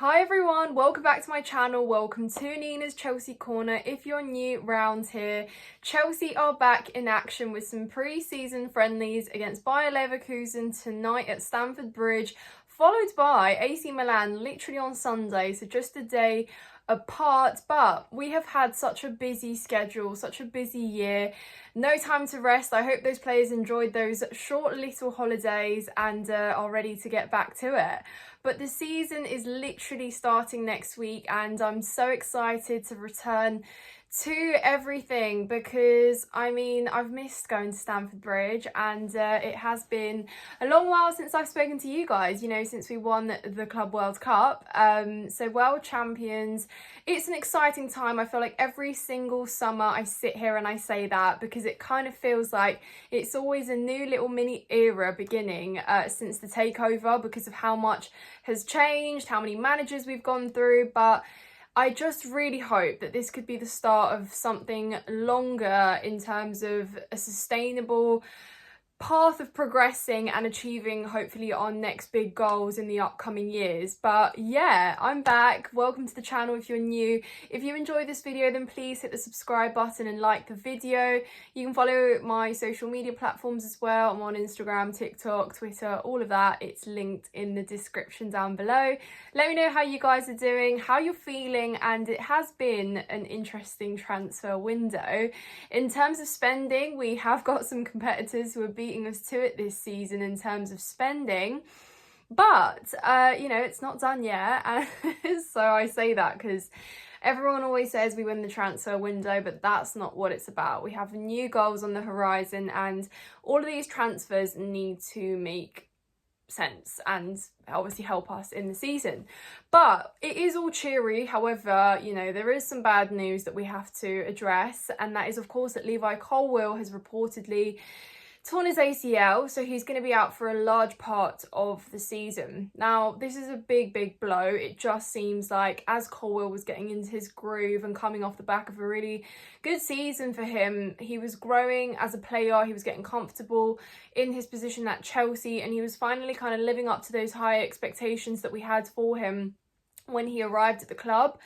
Hi everyone, welcome back to my channel. Welcome to Nina's Chelsea Corner. If you're new round here, Chelsea are back in action with some pre-season friendlies against Bayer Leverkusen tonight at Stamford Bridge, followed by AC Milan literally on Sunday, so just a day apart. But we have had such a busy schedule, such a busy year, no time to rest. I hope those players enjoyed those short little holidays and are ready to get back to it. But the season is literally starting next week and I'm so excited to return to everything because I've missed going to Stamford Bridge and it has been a long while since I've spoken to you guys, since we won the Club World Cup. So world champions, it's an exciting time. I feel like every single summer I sit here and I say that because it kind of feels like it's always a new little mini era beginning since the takeover because of how much has changed, how many managers we've gone through. But I just really hope that this could be the start of something longer in terms of a sustainable path of progressing and achieving hopefully our next big goals in the upcoming years. But yeah, I'm back. Welcome to the channel if you're new. If you enjoyed this video, then please hit the subscribe button and like the video. You can follow my social media platforms as well. I'm on Instagram, TikTok, Twitter, all of that. It's linked in the description down below. Let me know how you guys are doing, how you're feeling, and it has been an interesting transfer window. In terms of spending, we have got some competitors who are beating us to it this season in terms of spending, but it's not done yet. So I say that because everyone always says we win the transfer window, but that's not what it's about. We have new goals on the horizon and all of these transfers need to make sense and obviously help us in the season. But it is all cheery. However, there is some bad news that we have to address, and that is of course that Levi Colwill has reportedly torn his ACL, so he's going to be out for a large part of the season. Now, this is a big blow. It just seems like as Colwill was getting into his groove and coming off the back of a really good season for him, he was growing as a player, he was getting comfortable in his position at Chelsea, and he was finally kind of living up to those high expectations that we had for him when he arrived at the club.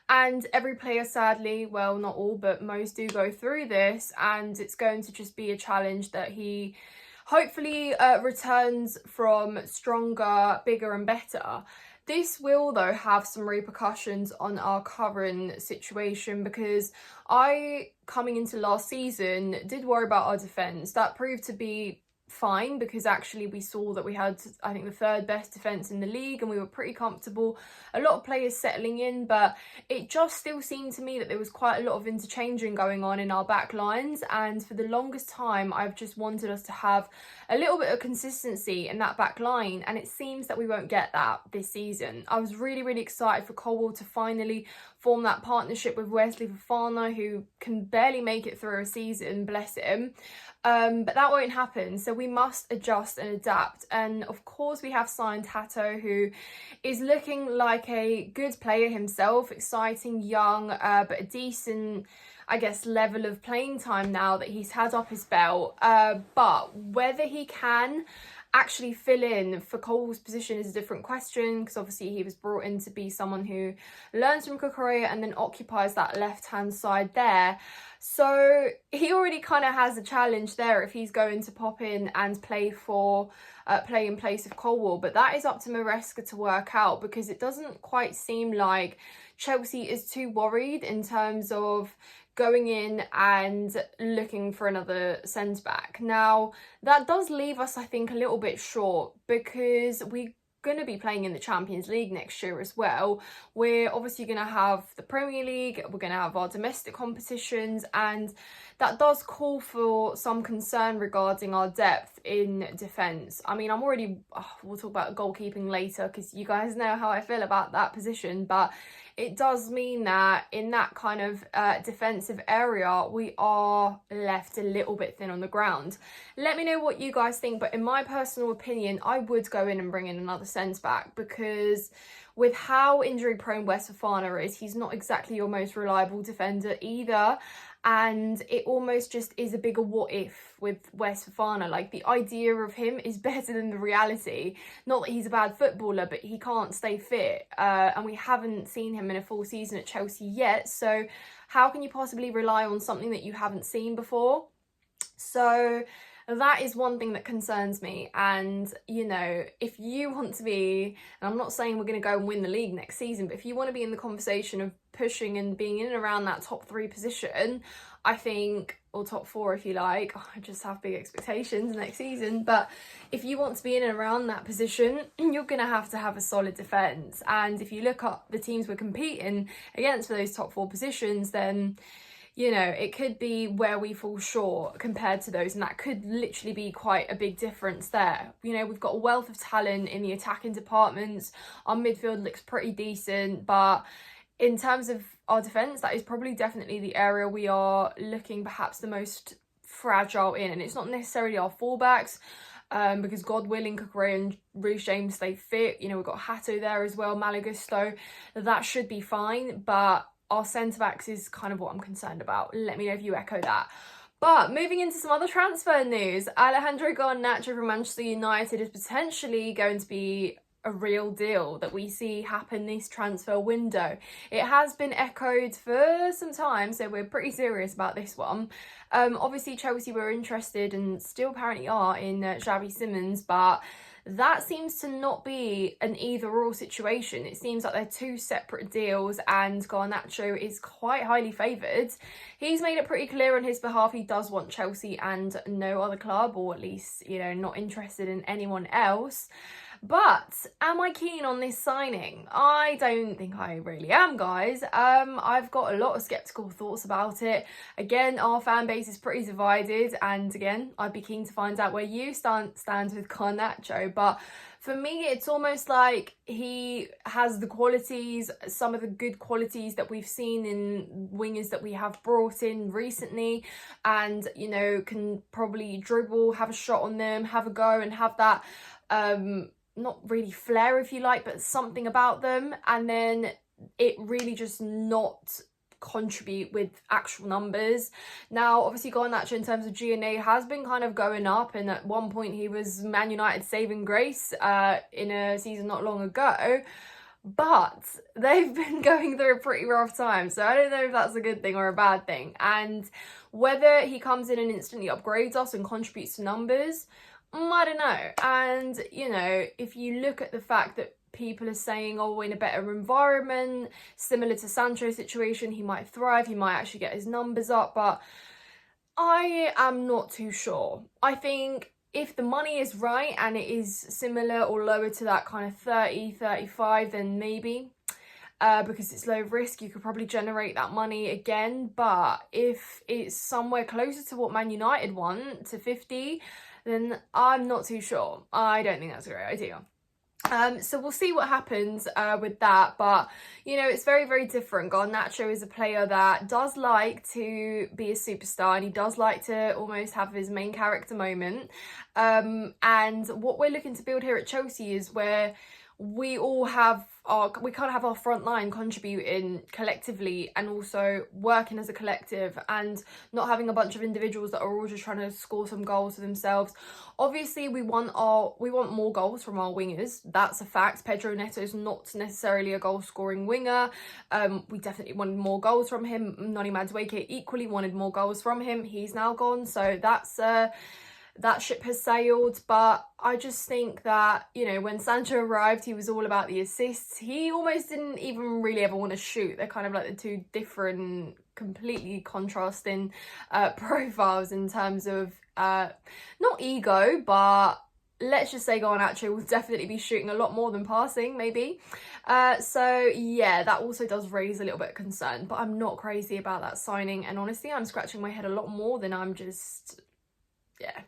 And every player, sadly, well, not all, but most do go through this, and it's going to just be a challenge that he hopefully returns from stronger, bigger and better. This will, though, have some repercussions on our current situation because coming into last season, did worry about our defence. That proved to be fine because actually we saw that we had, I think, the third best defence in the league and we were pretty comfortable. A lot of players settling in, but it just still seemed to me that there was quite a lot of interchanging going on in our back lines, and for the longest time I've just wanted us to have a little bit of consistency in that back line, and it seems that we won't get that this season. I was really excited for Colwill to finally form that partnership with Wesley Fofana, who can barely make it through a season, bless him. But that won't happen, so we must adjust and adapt. And of course we have signed Tato, who is looking like a good player himself, exciting, young, but a decent, I guess, level of playing time now that he's had up his belt. But whether he can actually fill in for Cole's position is a different question, because obviously he was brought in to be someone who learns from Kukurea and then occupies that left-hand side there. So he already kind of has a challenge there if he's going to pop in and play in place of Colwill. But that is up to Maresca to work out, because it doesn't quite seem like Chelsea is too worried in terms of going in and looking for another centre-back. Now, that does leave us, I think, a little bit short, because we're going to be playing in the Champions League next year as well. We're obviously going to have the Premier League, we're going to have our domestic competitions, and that does call for some concern regarding our depth in defence. We'll talk about goalkeeping later because you guys know how I feel about that position, but it does mean that in that kind of defensive area, we are left a little bit thin on the ground. Let me know what you guys think, but in my personal opinion, I would go in and bring in another centre-back, because with how injury prone West Fofana is, he's not exactly your most reliable defender either. and it almost just is a bigger what if with West Fofana. Like, the idea of him is better than the reality. Not that he's a bad footballer, but he can't stay fit, and we haven't seen him in a full season at Chelsea yet, so how can you possibly rely on something that you haven't seen before? So that is one thing that concerns me. And, you know, if you want to be, and I'm not saying we're going to go and win the league next season, but if you want to be in the conversation of pushing and being in and around that top 3 position, I think, or top 4 if you like, I just have big expectations next season, but if you want to be in and around that position, you're going to have a solid defence. And if you look at the teams we're competing against for those top 4 positions, then, you know, it could be where we fall short compared to those, and that could literally be quite a big difference there. You know, we've got a wealth of talent in the attacking departments. Our midfield looks pretty decent, but in terms of our defence, that is probably definitely the area we are looking perhaps the most fragile in. And it's not necessarily our fullbacks, because God willing, Cucurella and Reece James stay fit. You know, we've got Hato there as well, Malagusto. That should be fine, but our centre-backs is kind of what I'm concerned about. Let me know if you echo that. But moving into some other transfer news, Alejandro Garnacho from Manchester United is potentially going to be a real deal that we see happen this transfer window. It has been echoed for some time, so we're pretty serious about this one. Obviously, Chelsea were interested and still apparently are in Xavi Simons, but that seems to not be an either-or situation. It seems like they're 2 separate deals, and Garnacho is quite highly favoured. He's made it pretty clear on his behalf he does want Chelsea and no other club, or at least, you know, not interested in anyone else. But am I keen on this signing? I don't think I really am, guys. I've got a lot of sceptical thoughts about it. Again, our fan base is pretty divided, and again, I'd be keen to find out where you stand with Garnacho. But for me, it's almost like he has the qualities, some of the good qualities that we've seen in wingers that we have brought in recently, and, you know, can probably dribble, have a shot on them, have a go, and have that not really flair if you like, but something about them, and then it really just not contribute with actual numbers. Now, obviously, Garnacho in terms of G&A has been kind of going up, and at one point he was Man United saving grace in a season not long ago, but they've been going through a pretty rough time, so I don't know if that's a good thing or a bad thing. And whether he comes in and instantly upgrades us and contributes to numbers, I don't know. And, you know, if you look at the fact that people are saying, oh, in a better environment, similar to Sancho's situation, he might thrive, he might actually get his numbers up, but I am not too sure. I think if the money is right and it is similar or lower to that kind of 30, 35, then maybe. Because it's low risk, you could probably generate that money again. But if it's somewhere closer to what Man United want, to 50, then I'm not too sure. I don't think that's a great idea. So we'll see what happens with that, but, you know, it's very, very different. Garnacho is a player that does like to be a superstar, and he does like to almost have his main character moment. And what we're looking to build here at Chelsea is where we all have we kind of have our front line contributing collectively and also working as a collective, and not having a bunch of individuals that are all just trying to score some goals for themselves. Obviously, we want more goals from our wingers. That's a fact. Pedro Neto is not necessarily a goal scoring winger. We definitely wanted more goals from him. Noni Madueke equally wanted more goals from him. He's now gone, so that's that ship has sailed. But I just think that, you know, when Sancho arrived, he was all about the assists. He almost didn't even really ever want to shoot. They're kind of like the 2 different, completely contrasting profiles in terms of not ego, but let's just say Garnacho will definitely be shooting a lot more than passing, maybe. So yeah, that also does raise a little bit of concern, but I'm not crazy about that signing, and honestly, I'm scratching my head a lot more than I'm just... yeah.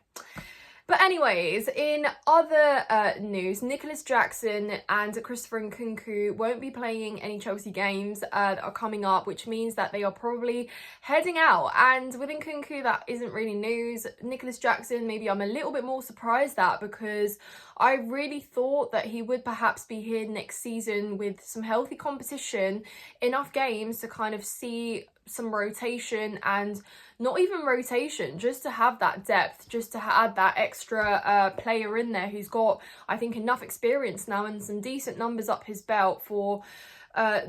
But anyways, in other news, Nicholas Jackson and Christopher Nkunku won't be playing any Chelsea games that are coming up, which means that they are probably heading out. And with Nkunku, that isn't really news. Nicholas Jackson, maybe I'm a little bit more surprised at, because I really thought that he would perhaps be here next season with some healthy competition, enough games to kind of see some rotation, and not even rotation, just to have that depth, just to add that extra player in there who's got, I think, enough experience now and some decent numbers up his belt for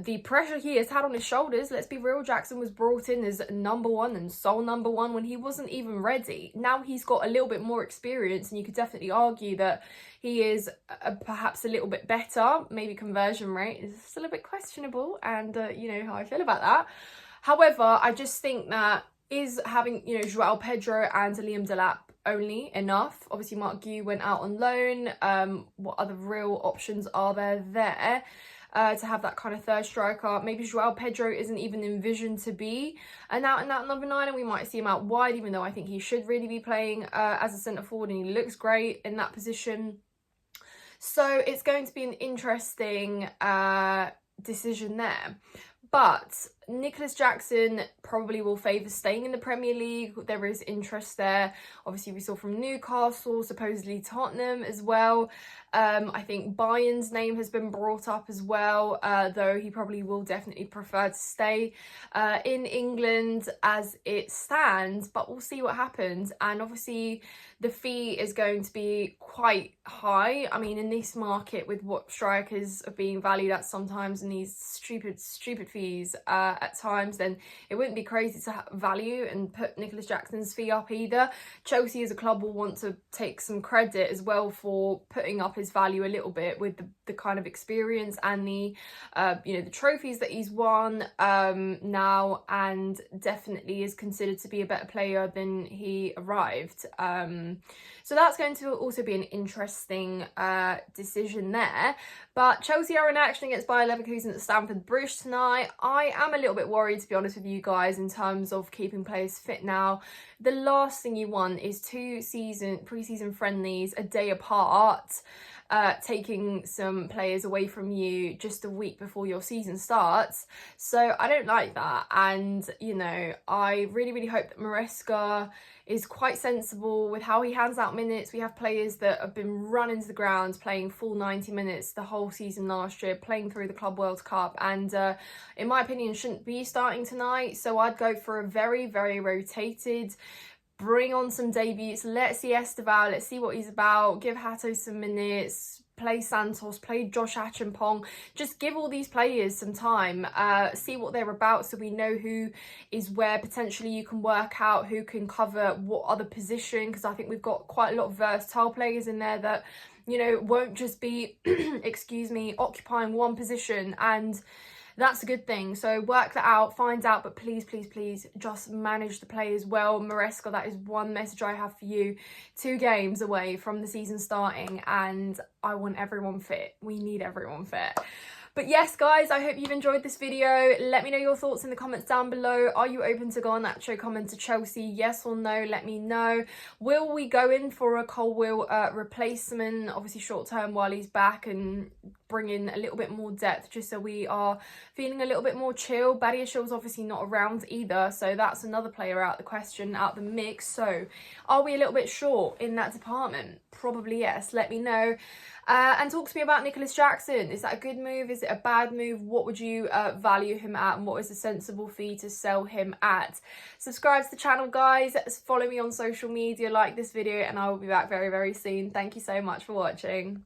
the pressure he has had on his shoulders. Let's be real, Jackson was brought in as number one and sole number one when he wasn't even ready. Now he's got a little bit more experience, and you could definitely argue that he is perhaps a little bit better. Maybe conversion rate is still a bit questionable, and you know how I feel about that. However, I just think that is having, you know, Joao Pedro and Liam Delap only enough? Obviously, Mark Gu went out on loan. What other real options are there? To have that kind of third striker. Maybe Joao Pedro isn't even envisioned to be an out-and-out number 9, and we might see him out wide, even though I think he should really be playing as a centre-forward, and he looks great in that position. So it's going to be an interesting decision there. But Nicholas Jackson probably will favour staying in the Premier League. There is interest there. Obviously, we saw from Newcastle, supposedly Tottenham as well. I think Bayern's name has been brought up as well, though he probably will definitely prefer to stay in England as it stands. But we'll see what happens. And obviously, the fee is going to be quite high. I mean, in this market, with what strikers are being valued at sometimes, and these stupid fees at times, then it wouldn't be crazy to value and put Nicholas Jackson's fee up either. Chelsea as a club will want to take some credit as well for putting up his value a little bit with the kind of experience and the you know, the trophies that he's won now, and definitely is considered to be a better player than he arrived. So that's going to also be an interesting decision there. But Chelsea are in action against Bayer Leverkusen at Stamford Bridge tonight. I am a little bit worried, to be honest with you guys, in terms of keeping players fit now. The last thing you want is 2 pre-season friendlies a day apart, taking some players away from you just a week before your season starts. So I don't like that. And, you know, I really hope that Maresca is quite sensible with how he hands out minutes. We have players that have been run into the ground playing full 90 minutes the whole season last year, playing through the Club World Cup, and in my opinion shouldn't be starting tonight. So I'd go for a very rotated, bring on some debuts. Let's see Esteval, let's see what he's about, give Hato some minutes, play Santos, play Josh Achampong. Just give all these players some time, see what they're about, so we know who is where. Potentially you can work out who can cover what other position, because I think we've got quite a lot of versatile players in there that, you know, won't just be excuse me, occupying one position, and that's a good thing. So work that out, find out, but please just manage the players well. Maresca, that is one message I have for you. 2 games away from the season starting, and I want everyone fit. We need everyone fit. But yes, guys, I hope you've enjoyed this video. Let me know your thoughts in the comments down below. Are you open to Garnacho coming to Chelsea? Yes or no? Let me know. Will we go in for a Colwill replacement, obviously short term while he's back, and bring in a little bit more depth just so we are feeling a little bit more chill? Badiashil's obviously not around either, so that's another player out the question, out the mix. So are we a little bit short in that department? Probably yes. Let me know. And talk to me about Nicholas Jackson. Is that a good move? Is it a bad move? What would you value him at, and what is a sensible fee to sell him at? Subscribe to the channel, guys. Follow me on social media, like this video, and I will be back very soon. Thank you so much for watching.